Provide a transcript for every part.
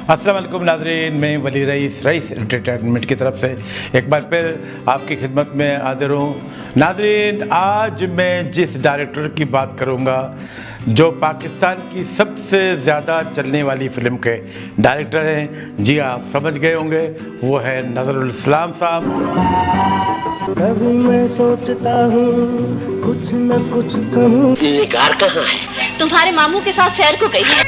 अस्सलाम वालेकुम नाज़रीन, मैं वली रईस एंटरटेनमेंट की तरफ से एक बार फिर आपकी खिदमत में हाजिर हूँ। नाज़रीन, आज मैं जिस डायरेक्टर की बात करूँगा जो पाकिस्तान की सबसे ज़्यादा चलने वाली फ़िल्म के डायरेक्टर हैं, जी आप समझ गए होंगे, वो है नज़रुल इस्लाम साहब। कभी मैं सोचता हूँ कुछ न कुछ कहूँ। निगार कहाँ है? तुम्हारे मामू के साथ सैर को गई है।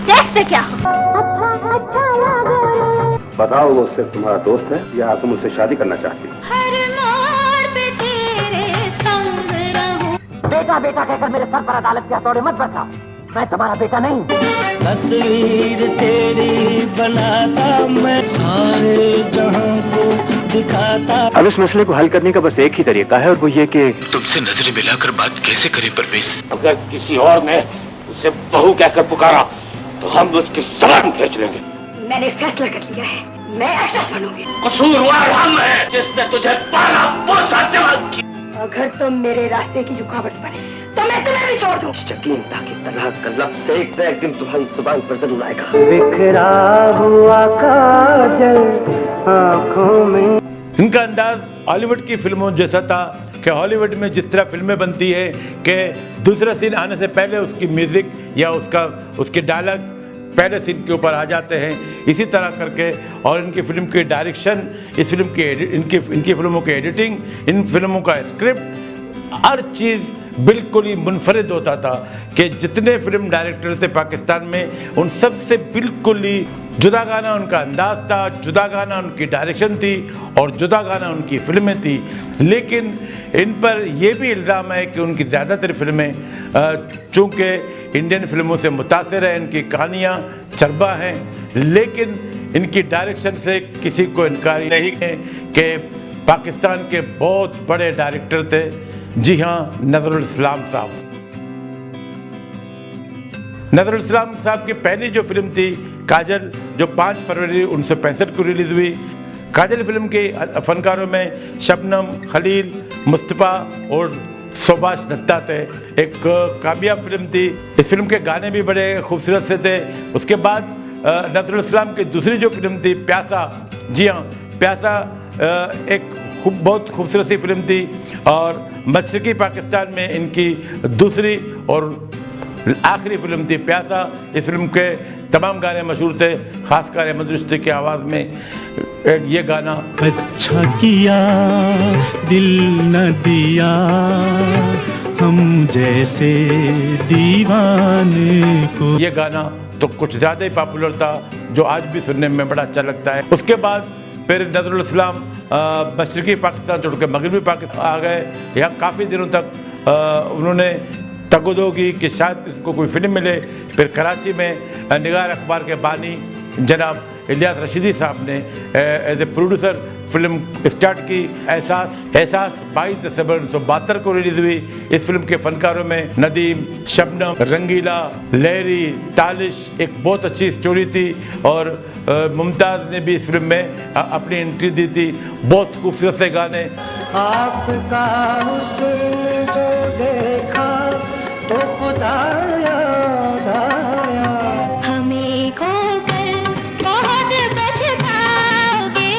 देखते क्या बताओ, वो सिर्फ तुम्हारा दोस्त है या तुम उससे शादी करना चाहती हो? हर मोड़ पे तेरे संग रहूं। बेटा बेटा कहकर मेरे सर पर अदालत के हथौड़े मत बरसाओ, मैं तुम्हारा बेटा नहीं। तस्वीर तेरी बनाता मैं सारे जहां को दिखाता। अब इस मसले को हल करने का बस एक ही तरीका है और वो ये कि तुमसे नजरें मिलाकर बात कैसे करें परवेज? अगर किसी और ने उसे बहू कहकर पुकारा तो हम उसकी जबान खींच लेंगे। मैंने फैसला कर लिया है, मैं एक्ट्रेस बनूंगी। कसूरवार हम हैं जिसने तुझे पाला पोसा जवान किया। अगर तुम मेरे रास्ते की रुकावट बने तो मैं तुम्हें भी छोड़ दूं। यकीन था कि तलाक का लफ्ज़ से एक दिन तुम्हारी जुबान पर जरूर आएगा। बिखरा हुआ काजल आँखों में। इनका अंदाज हॉलीवुड की फिल्मों जैसा था कि हॉलीवुड में जिस तरह फिल्में बनती है कि दूसरा सीन आने से पहले उसकी म्यूज़िक या उसके डायलॉग्स पहले सीन के ऊपर आ जाते हैं, इसी तरह करके। और इनकी फिल्म की डायरेक्शन, इस फिल्म की इनकी फिल्मों की एडिटिंग, इन फिल्मों का स्क्रिप्ट, हर चीज़ बिल्कुल ही मुनफरिद होता था कि जितने फिल्म डायरेक्टर थे पाकिस्तान में उन सब से बिल्कुल ही जुदा गाना उनका अंदाज था, जुदा गाना उनकी डायरेक्शन थी और जुदा गाना उनकी फिल्में थी। लेकिन इन पर यह भी इल्ज़ाम है कि उनकी ज़्यादातर फिल्में चूँकि इंडियन फिल्मों से मुतासिर हैं, इनकी कहानियाँ चरबा हैं, लेकिन इनकी डायरेक्शन से किसी को इनकार नहीं है कि पाकिस्तान के बहुत बड़े डायरेक्टर थे। जी हाँ, नज़रुल इस्लाम साहब। नज़रुल इस्लाम साहब की पहली जो फिल्म थी काजल, जो 5 फरवरी 1965 को रिलीज़ हुई। काजल फिल्म के फनकारों में शबनम, खलील, मुस्तफ़ा और सुभाष दत्ता थे। एक कामयाब फिल्म थी। इस फिल्म के गाने भी बड़े खूबसूरत से थे। उसके बाद नज़रुल इस्लाम की दूसरी जो फिल्म थी प्यासा, जी हाँ, प्यासा एक बहुत खूबसूरत सी फिल्म थी और मशरक़ी पाकिस्तान में इनकी दूसरी और आखिरी फिल्म थी प्यासा। इस फिल्म के तमाम गाने मशहूर थे, खासकर अहमद रुश्दी की आवाज़ में ये गाना, अच्छा किया दिल न दिया हम जैसे दीवाने को। ये गाना तो कुछ ज़्यादा ही पॉपुलर था, जो आज भी सुनने में बड़ा अच्छा लगता है। उसके बाद फिर नज़रुल इस्लाम मशरक़ी पाकिस्तान छोड़ के मगरबी पाकिस्तान आ गए। यहाँ काफ़ी दिनों तक उन्होंने तगदो की कि शायद इसको कोई फिल्म मिले। फिर कराची में निगार अखबार के बानी जनाब इलियास रशीदी साहब ने as a producer film start की। एहसास 22 दिसंबर 1972 को रिलीज़ हुई। इस फिल्म के फनकारों में नदीम, शबनम, रंगीला, लहरी, तालिश, एक बहुत अच्छी स्टोरी थी और मुमताज़ ने भी इस फिल्म में अपनी एंट्री दी थी। बहुत खूबसूरत से गाने। आपका हुस्न जो देखा तो खुदा याद आया। हमें खोकर बहुत पछताओगे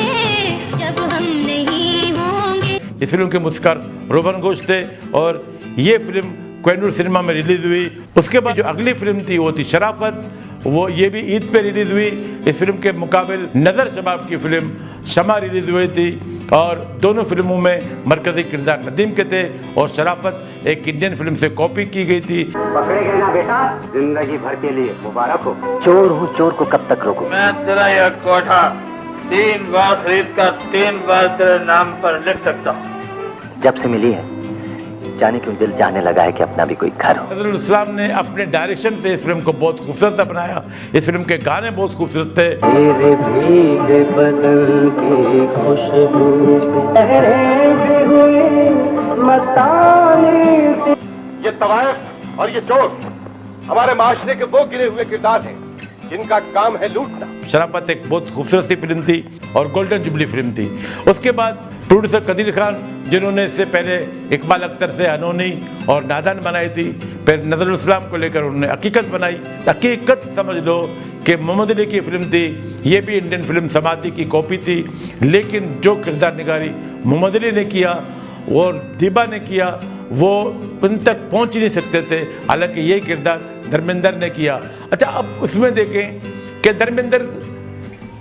जब हम नहीं होंगे। इस फिल्म के मुस्कार रोहन घोष थे और ये फिल्म कोहिनूर सिनेमा में रिलीज़ हुई। उसके बाद जो अगली फिल्म थी वो थी शराफत, वो ये भी ईद पे रिलीज़ हुई। इस फिल्म के मुकाबिल नज़र शबाब की फिल्म शमा रिलीज़ हुई थी और दोनों फिल्मों में मरकज़ी किरदार नदीम के थे और शराफत एक इंडियन फिल्म से कॉपी की गई थी। पकड़े गए ना बेटा, जिंदगी भर के लिए मुबारक हो। चोर हूँ, चोर को कब तक रोकूं? मैं तेरा यह कोठा 3 बार खरीद कर 3 बार तेरे नाम पर लिख सकता हूँ। जब से मिली है जाने क्यों दिल चाहने लगा है कि अपना भी कोई घर हो। नज़रुल इस्लाम ने अपने डायरेक्शन से इस फिल्म को बहुत खूबसूरत से बनाया। इस फिल्म के गाने बहुत खूबसूरत थे। तेरे भीगे बदन की खुशबू से लहरें भी हुई मस्तानी से। ये तवायफ और ये चोर हमारे माशरे के वो गिरे हुए किरदार हैं जिनका काम है लूटना। शराफत एक बहुत खूबसूरत सी फिल्म थी और गोल्डन जुबली फिल्म थी। उसके बाद प्रोड्यूसर कदीर खान, जिन्होंने इससे पहले इकबाल अख्तर से अनोनी और नादान बनाई थी, फिर नज़रुल इस्लाम को लेकर उन्होंने हकीकत बनाई। हकीकत समझ लो कि मोहम्मद अली की फिल्म थी, ये भी इंडियन फिल्म समाधि की कॉपी थी, लेकिन जो किरदार निगारी मोहम्मद अली ने किया और दीबा ने किया वो उन तक पहुंच ही नहीं सकते थे, हालांकि यही किरदार धर्मेंद्र ने किया। अच्छा, अब उसमें देखें कि धर्मेंद्र,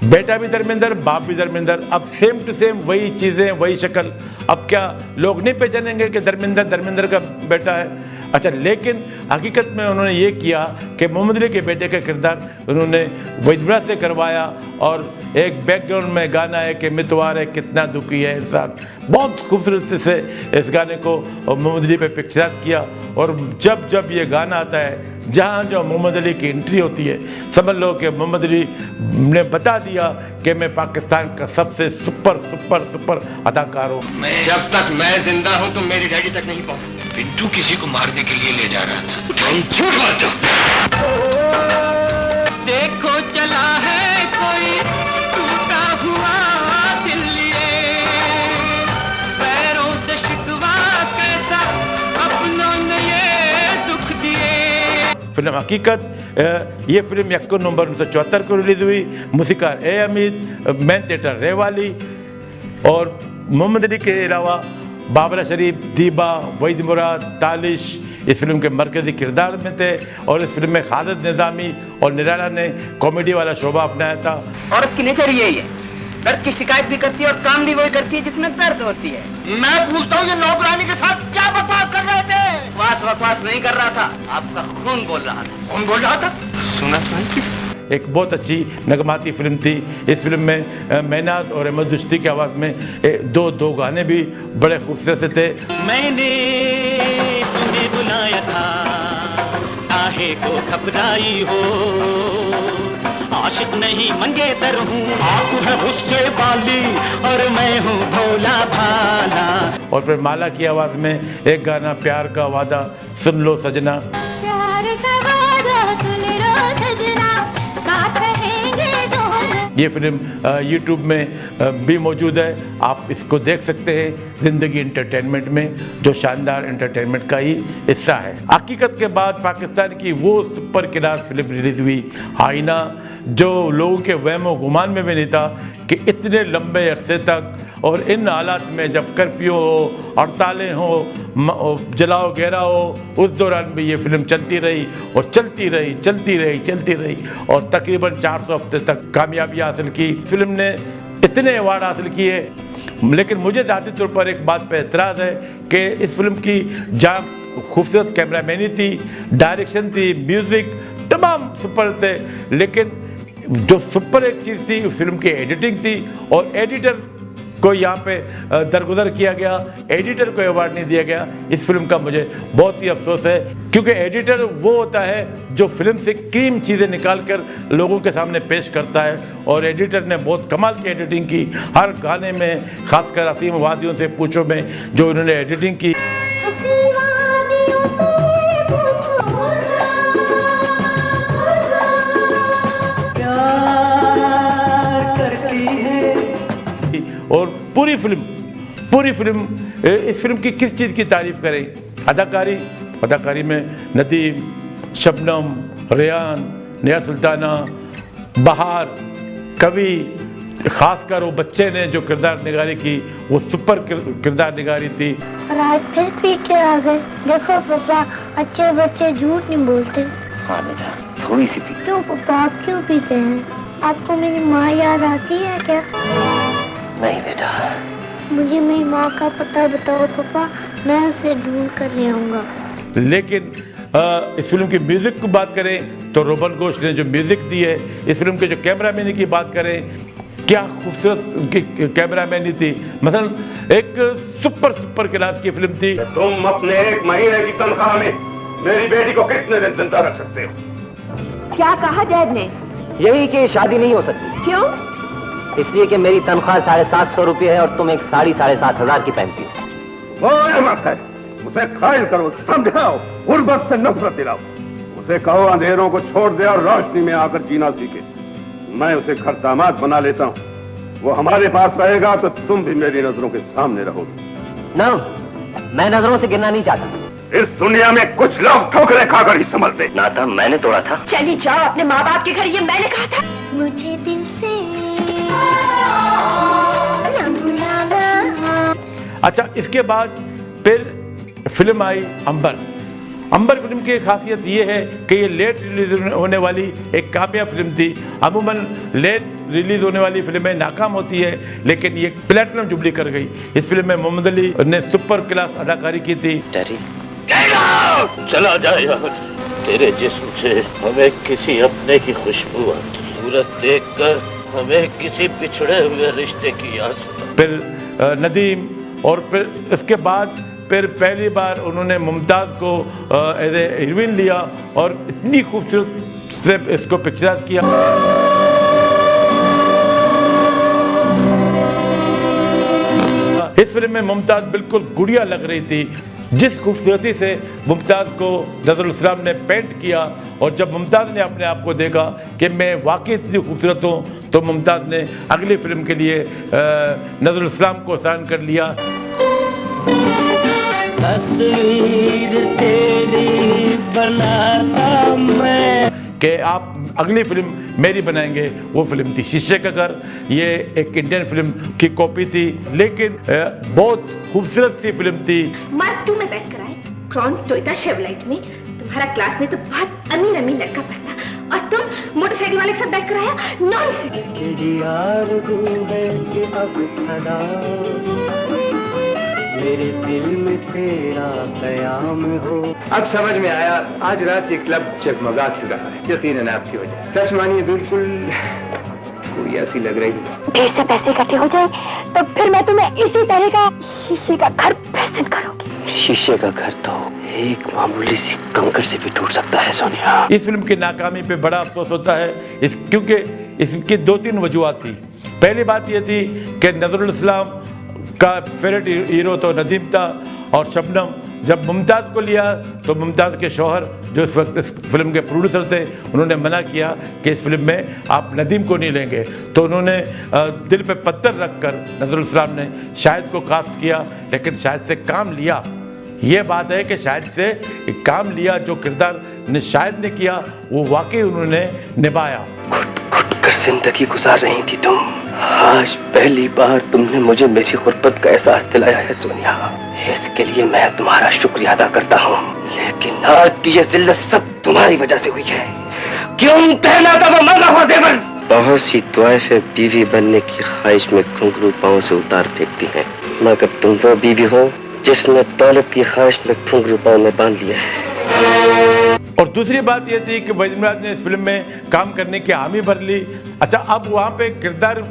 बेटा भी धर्मेंद्र, बाप भी धर्मेंद्र, अब सेम टू सेम वही चीज़ें, वही शक्ल। अब क्या लोग नहीं पहचानेंगे कि धर्मेंद्र का बेटा है? अच्छा, लेकिन हकीकत में उन्होंने ये किया कि मोहम्मद अली के बेटे का किरदार उन्होंने वजबरा से करवाया और एक बैकग्राउंड में गाना है कि मितवार है कितना दुखी है इंसान, बहुत खूबसूरती से इस गाने को मोहम्मद अली पे पिक्चराइज किया। और जब जब ये गाना आता है, जहाँ जो मोहम्मद अली की एंट्री होती है, समझ लो कि मोहम्मद अली ने बता दिया कि मैं पाकिस्तान का सबसे सुपर सुपर सुपर अदाकार हूँ। जब तक मैं जिंदा हूँ तुम मेरी डैडी तक नहीं पहुँच सकते। पिंटू किसी को मारने के लिए ले जा रहा था। तुम झूठ बोलते हो। देखो चला है कोई टूटा हुआ दिल लिए, पैरों से शिकवा कैसा अपनों ने ये दुख दिए। फिल्म हकीकत, ये फिल्म 1 नवंबर 1974 को रिलीज हुई। मूसीकार ए अमीद, मैन थिएटर रेवाली, और मोहम्मद अली के अलावा बाबरा शरीफ, दीबा, वहीद मुराद, तालिश इस फिल्म के मरकजी किरदार में थे। और इस फिल्म में खालिद निज़ामी और निराला ने कॉमेडी वाला शोभा अपनाया था। औरत की नेचर यही है, दर्द की शिकायत भी करती है और काम भी वही करती है जिसमें दर्द होती है। मैं पूछता हूँ ये नौकरानी के साथ क्या बकवास कर रहे थे? बकवास नहीं कर रहा था, आपका खून बोल रहा था। कौन बोल रहा था? सुना एक बहुत अच्छी नगमाती फिल्म थी। इस फिल्म में मेहनाज और अहमद रुश्दी की आवाज़ में दो गाने भी बड़े खूबसूरत थे। मैंने तुम्हें बुलाया था, काहे को घबराई हो, आशिक नहीं मंगेतर हूँ, आप है उसके बाली और मैं हूँ भोला भाला। और फिर माला की आवाज़ में एक गाना प्यार का वादा सुन लो सजना। प्यार का वादा सुन लो सजना, साथ रहेंगे दोनों। ये फिल्म यूट्यूब में भी मौजूद है, आप इसको देख सकते हैं ज़िंदगी एंटरटेनमेंट में, जो शानदार एंटरटेनमेंट का ही हिस्सा है। हकीकत के बाद पाकिस्तान की वो सुपर क्लास फिल्म रिलीज हुई आईना, जो लोगों के वहमो गुमान में भी नहीं था कि इतने लंबे अरसे तक और इन हालात में जब कर्फ्यू हो, हड़तालें हो, जलाओ घेरा हो, उस दौरान भी ये फिल्म चलती रही और चलती रही और तकरीबन 400 हफ्ते तक कामयाबी हासिल की। फिल्म ने इतने अवार्ड हासिल किए, लेकिन मुझे ज़ाती तौर पर एक बात पर एतराज़ है कि इस फिल्म की जहाँ खूबसूरत कैमरामैनी थी, डायरेक्शन थी, म्यूज़िक तमाम सुपर थे, लेकिन जो सुपर एक चीज़ थी उस फिल्म की एडिटिंग थी। और एडिटर को यहाँ पे दरगुजर किया गया, एडिटर को अवार्ड नहीं दिया गया। इस फिल्म का मुझे बहुत ही अफसोस है, क्योंकि एडिटर वो होता है जो फिल्म से क्रीम चीज़ें निकाल कर लोगों के सामने पेश करता है, और एडिटर ने बहुत कमाल की एडिटिंग की। हर गाने में, खासकर असीम वादियों से पूछो में जो उन्होंने एडिटिंग की, और पूरी फिल्म इस फिल्म की किस चीज़ की तारीफ़ करें? अदाकारी में नदीम, शबनम, रेहान, नेहा सुल्ताना, बहार, कवि, खासकर वो बच्चे ने जो किरदार निगारी की, वो सुपर किरदार निगारी थी। रात फिर पी के आ गए। देखो पापा, अच्छे बच्चे झूठ नहीं बोलते। हाँ बेटा, थोड़ी सी पी। क्यों पापा, आप क्यों पीते हैं? आपको मेरी माँ याद आती है क्या? नहीं बेटा। मुझे मेरी माँ का पता बताओ पापा, मैं उसे ढूंढ कर ले आऊँगा। लेकिन इस फिल्म की म्यूज़िक की बात करें तो रोबन घोष ने जो म्यूज़िक दी है, इस फिल्म के जो कैमरामैनी की बात करें, क्या खूबसूरत उनकी कैमरामैनी थी। मसलन एक सुपर क्लास की फिल्म थी। तुम अपने 1 महीने की तनख्वाह में मेरी बेटी को कितने दिन जिंदा रख सकते हो? क्या कहा जैद ने? यही कि शादी नहीं हो सकती। क्यों? इसलिए कि मेरी तनख्वाह 750 रुपये है और तुम एक साड़ी 7,500 की पहनती हो। वो अहमद है, उसे कायल करो, समझाओ, गुर्बत से नफरत दिलाओ। उसे कहो अंधेरों को छोड़ दे और रोशनी में आकर जीना सीखे। मैं उसे घर दामाद बना लेता हूँ। वो हमारे पास रहेगा तो तुम भी मेरी नजरों के सामने रहोगे। ना, मैं नजरों से गिरना नहीं चाहता। इस दुनिया में कुछ लोग ठोकरें खाकर ही संभलते। नाता मैंने तोड़ा था। चली जाओ अपने माँ बाप के घर, ये मैंने कहा था। मुझे दिल से ना भुलाना। अच्छा, इसके बाद फिर फिल्म आई अंबर। अंबर फिल्म की खासियत ये है कि ये लेट रिलीज होने वाली एक कामयाब फिल्म थी। अमूमन लेट रिलीज होने वाली फिल्में नाकाम होती है, लेकिन ये प्लेटिनम जुबली कर गई। इस फिल्म में मोहम्मद अली ने सुपर क्लास अदाकारी की थी। चला जाए यार, तेरे जिस्म से हमें किसी अपने की खुशबू आती, सूरत देखकर हमें किसी बिछड़े हुए रिश्ते की याद। फिर नदीम, और फिर इसके बाद फिर पहली बार उन्होंने मुमताज़ को एज ए हीरोइन लिया और इतनी खूबसूरत से इसको पिक्चराइज किया। इस फिल्म में मुमताज़ बिल्कुल गुड़िया लग रही थी। जिस खूबसूरती से मुमताज़ को नज़रुल इस्लाम ने पेंट किया, और जब मुमताज़ ने अपने आप को देखा कि मैं वाकई इतनी खूबसूरत हूँ, तो मुमताज़ ने अगली फिल्म के लिए नज़रुल इस्लाम को साइन कर लिया। तस्वीर तेरी बनाता मैं, कि आप अगली फिल्म मेरी बनाएंगे। वो फिल्म थी शीशे का घर। ये एक इंडियन फिल्म की कॉपी थी, लेकिन बहुत खूबसूरत सी फिल्म थी। मर्द तुम्हें बैठ कर आए क्रॉन टोयोटा शेवलाइट में, तुम्हारा क्लास में तो बहुत अमीर अमीर लड़का पढ़ता, और तुम मोटरसाइकिल वाले के साथ बैठ कर आया। नॉनसेंस। तेरी आरज़ू है कि अब सदा मेरे दिल में तेरा कयाम हो। अब समझ में आया, आज रात ये क्लब जगमगा क्यों रहा है, यकीनन आपकी वजह। सच मानिए, बिल्कुल कोई ऐसी लग रही है। ढेर से पैसे इकट्ठे हो जाए तो फिर मैं तुम्हें इसी तरह का शीशे का घर प्रेजेंट करूंगी। शीशे का घर तो एक मामूली सी कंकड़ से भी टूट सकता है सोनिया। इस फिल्म की नाकामी पे बड़ा अफसोस होता है, क्योंकि इसकी 2-3 वजूहत थी। पहली बात ये थी कि नज़रुल इस्लाम का फेवरेट हीरो तो नदीम था, और शबनम जब मुमताज़ को लिया तो मुमताज़ के शौहर जो इस वक्त इस फिल्म के प्रोड्यूसर थे, उन्होंने मना किया कि इस फिल्म में आप नदीम को नहीं लेंगे। तो उन्होंने दिल पे पत्थर रखकर नज़रुल इस्लाम ने शाहिद को कास्ट किया, लेकिन शाहिद से काम लिया। ये बात है कि शाहिद से काम लिया, जो किरदार ने शाहिद ने किया वो वाकई उन्होंने निभाया। घुट कर जिंदगी गुजार रही थी तुम, आज पहली बार तुमने मुझे मेरी गुर्बत का एहसास दिलाया है सोनिया। इसके लिए मैं तुम्हारा शुक्रिया अदा करता हूँ, लेकिन आज की ये जिल्लत सब तुम्हारी वजह से हुई है। क्यों पहना था वो मांगा हुआ जेवर? बहुत सी दुआएं बीवी बनने की ख्वाहिश में घुंघरू पाँव से उतार फेंकती हैं, मगर तुम वो बीवी हो जिसने दौलत की ख्वाहिश में घुंघरू पाँव में बांध लिया है। और दूसरी बात यह थी कि वहीद मुराद ने इस फिल्म में काम करने की हामी भर ली। अच्छा, अब वहाँ पे किरदार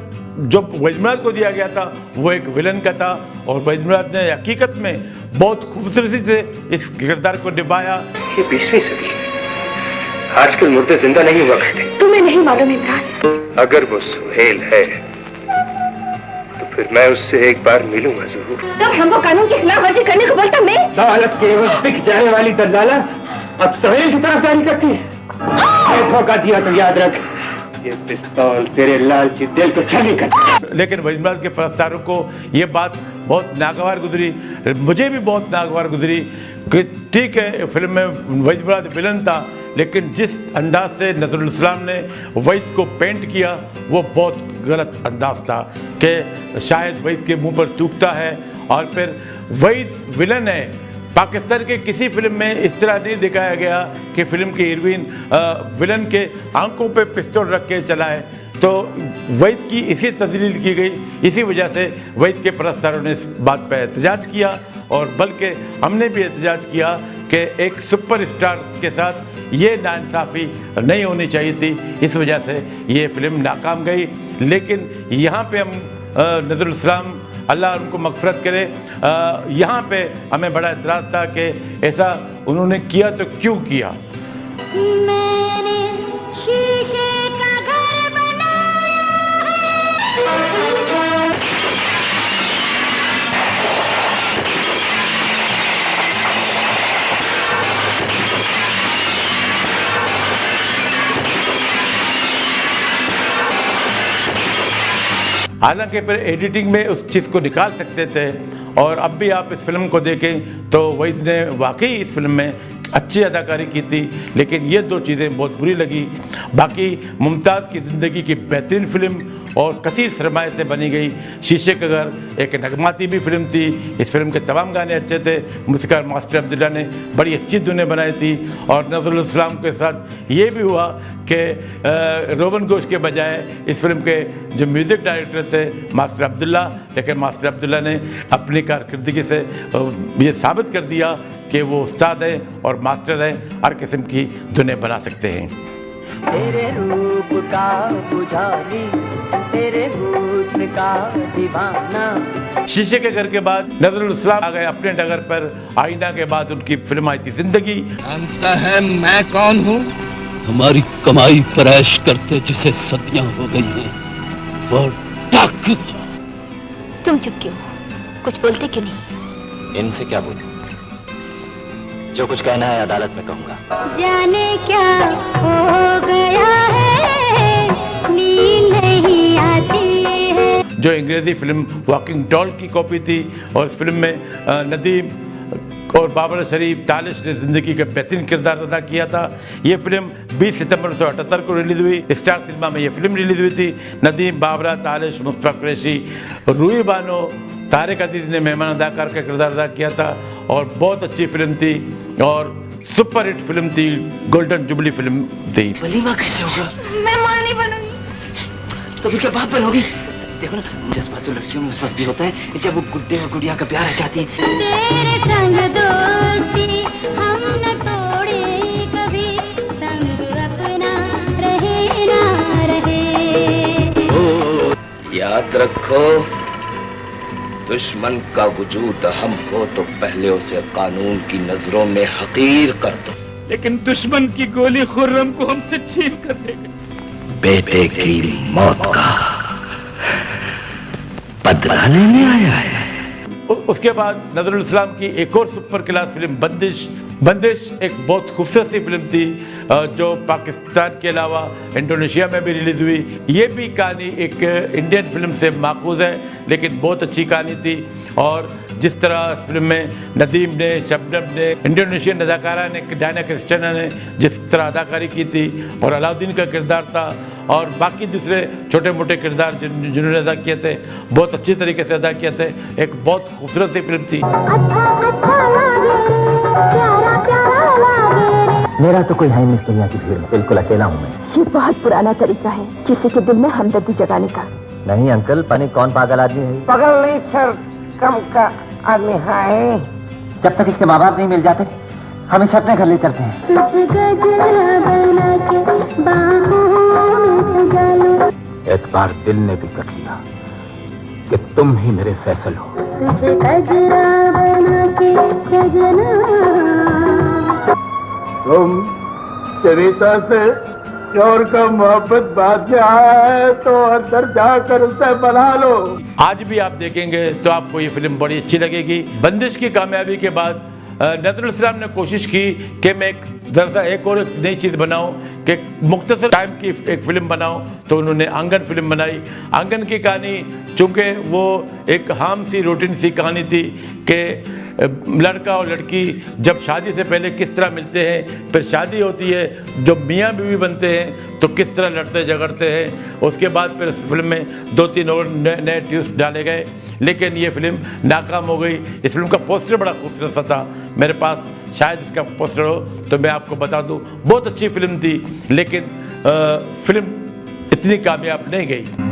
जो वहीद मुराद को दिया गया था वो एक विलन का था, और वहीद मुराद ने हकीकत में बहुत खूबसूरती से इस किरदार को निभाया। ये 20वीं सदी है, आजकल मुर्दे जिंदा नहीं हुआ करते। तुम्हें नहीं मालूम इमरान, अगर वो सुहेल है तो फिर मैं उससे एक बार मिलूंगा जरूर। तब हमको कानून की खिलाफ वर्जी करने को बोलता मैं? दौलत के एवज बिक जाने वाली दलाला अब सुहेल की तरफ जारी करती है। धोखा दिया तो याद रख, ये पिस्तौल तेरे लालची दिल को छली कर। लेकिन वहीद मुराद के परस्तारों को ये बात बहुत नागवार गुजरी, मुझे भी बहुत नागवार गुजरी कि ठीक है फिल्म में वहीद मुराद विलन था, लेकिन जिस अंदाज से नज़रुल इस्लाम ने वहीद को पेंट किया वो बहुत गलत अंदाज था कि शायद वहीद के मुंह पर थूकता है। और फिर वहीद विलन है। पाकिस्तान के किसी फिल्म में इस तरह नहीं दिखाया गया कि फिल्म की हीरोइन विलन के आंखों पे पिस्तौल रख के चलाए। तो वहीद की इसी तजलील की गई, इसी वजह से वहीद के परस्तारों ने इस बात पर एहतजाज किया, और बल्कि हमने भी एहतजाज किया कि एक सुपरस्टार के साथ ये नाइंसाफ़ी नहीं होनी चाहिए थी। इस वजह से ये फिल्म नाकाम गई। लेकिन यहाँ पे हम नज़रुल इस्लाम, अल्लाह उनको मग़फ़िरत करे, यहाँ पे हमें बड़ा एतराज़ था कि ऐसा उन्होंने किया तो क्यों किया। मैंने शीशे का घर बनाया है। हालांकि फिर एडिटिंग में उस चीज़ को निकाल सकते थे। और अब भी आप इस फिल्म को देखें तो वहीद ने वाकई इस फिल्म में अच्छी अदाकारी की थी, लेकिन ये दो चीज़ें बहुत बुरी लगी। बाकी मुमताज़ की ज़िंदगी की बेहतरीन फिल्म और कसीर सरमाए से बनी गई शीशे का घर एक नगमाती भी फिल्म थी। इस फिल्म के तमाम गाने अच्छे थे। मूसीकार मास्टर अब्दुल्ला ने बड़ी अच्छी धुनें बनाई थी। और नज़रुल इस्लाम के साथ ये भी हुआ कि रोगन जोश के बजाय इस फिल्म के जो म्यूज़िक डायरेक्टर थे मास्टर अब्दुल्ला, लेकिन मास्टर अब्दुल्ला ने अपनी कारकर्दगी से ये साबित कर दिया कि वो उस्ताद हैं और मास्टर हैं, हर किस्म की धुनें बना सकते हैं। तेरे रूप का पुजारी, तेरे हुस्न का दीवाना। शीशे के घर के बाद नज़रुल इस्लाम आ गए अपने डगर पर। आईना के बाद उनकी फिल्म आई थी जिंदगी। जानता है मैं कौन हूँ? हमारी कमाई पर ऐश करते जिसे सदियां हो गई हैं, वो डाकू। तुम चुप क्यों? कुछ बोलते क्यों नहीं? इनसे क्या बोलूं? जो कुछ कहना है अदालत में कहूंगा। जाने क्या हो गया है, नींद नहीं आती है। जो अंग्रेजी फिल्म वॉकिंग टॉल की कॉपी थी और इस फिल्म में नदीम और बाबर शरीफ तालिश ने ज़िंदगी का बेहतरीन किरदार अदा किया था। ये फिल्म 20 सितंबर 1978 को रिलीज़ हुई। स्टार सिनेमा में ये फिल्म रिलीज़ हुई थी। नदीम, बाबरा, तालिश, मुस्तफा कुरैशी, रूही बानो, तारिक अजीज़ ने मेहमान अदाकार का किरदार अदा किया था और बहुत अच्छी फिल्म थी और सुपर हिट फिल्म थी, गोल्डन जुबली फिल्म थी। वलीमा कैसे होगा? मैं मां नहीं बनूंगी। तो फिर क्या बाप बनोगी? देखो ना, जज्बा तो लड़कियों में उस वक्त भी होता है जब वो गुड्डे और गुड़िया का प्यार आ जाती है। तेरे संग दोस्ती हम न तोड़े कभी, संग अपना रहे ना रहे। याद रखो, दुश्मन का वजूद अहम हो तो पहले उसे कानून की नजरों में हकीर कर दो। लेकिन दुश्मन की गोली खुर्रम को हमसे छीन कर देगी। बेटे की मौत का बदला लेने आया है। उसके बाद नज़रुल इस्लाम की एक और सुपर क्लास फिल्म बंदिश एक बहुत खूबसूरत सी फिल्म थी जो पाकिस्तान के अलावा इंडोनेशिया में भी रिलीज़ हुई। ये भी कहानी एक इंडियन फिल्म से माखूज़ है, लेकिन बहुत अच्छी कहानी थी। और जिस तरह इस फिल्म में नदीम ने, शबनम ने, इंडोनेशियन अदाकारा ने, डायना क्रिस्टियाना ने जिस तरह अदाकारी की थी और अलाउद्दीन का किरदार था और बाकी दूसरे छोटे मोटे किरदार जिन्होंने अदा किए थे, बहुत अच्छी तरीके से अदा किए थे। एक बहुत खूबसूरत सी फिल्म थी। मेरा तो कोई है नहीं इस दुनिया की भीड़ में, बिल्कुल अकेला हूँ मैं। ये बहुत पुराना तरीका है किसी के दिल में हमदर्दी जगाने का। नहीं अंकल, पानी कौन पागल आदमी है? पागल नहीं सर, कम का आदमी है। जब तक इसके माँ बाप नहीं मिल जाते हम इसे अपने घर ले चलते हैं। एक बार दिल ने भी कर लिया कि तुम ही मेरे फैसल हो। तुम सरिता से चोर का मोहब्बत बाद में आया है तो अंदर जाकर उसे बना लो। आज भी आप देखेंगे तो आपको ये फिल्म बड़ी अच्छी लगेगी। बंदिश की कामयाबी के बाद नज़रुल इस्लाम ने कोशिश की कि मैं ज़रा एक और नई चीज़ बनाऊं कि मुख्तसर टाइम की एक फ़िल्म बनाऊं, तो उन्होंने आंगन फिल्म बनाई। आंगन की कहानी चूँकि वो एक हाम सी रूटीन सी कहानी थी कि लड़का और लड़की जब शादी से पहले किस तरह मिलते हैं, फिर शादी होती है, जो मियाँ बीवी बनते हैं तो किस तरह लड़ते झगड़ते हैं। उसके बाद फिर इस फिल्म में 2-3 और नए ट्विस्ट डाले गए, लेकिन ये फिल्म नाकाम हो गई। इस फिल्म का पोस्टर बड़ा खूबसूरत सा था, मेरे पास शायद इसका पोस्टर हो तो मैं आपको बता दूं। बहुत अच्छी फिल्म थी, लेकिन फिल्म इतनी कामयाब नहीं गई।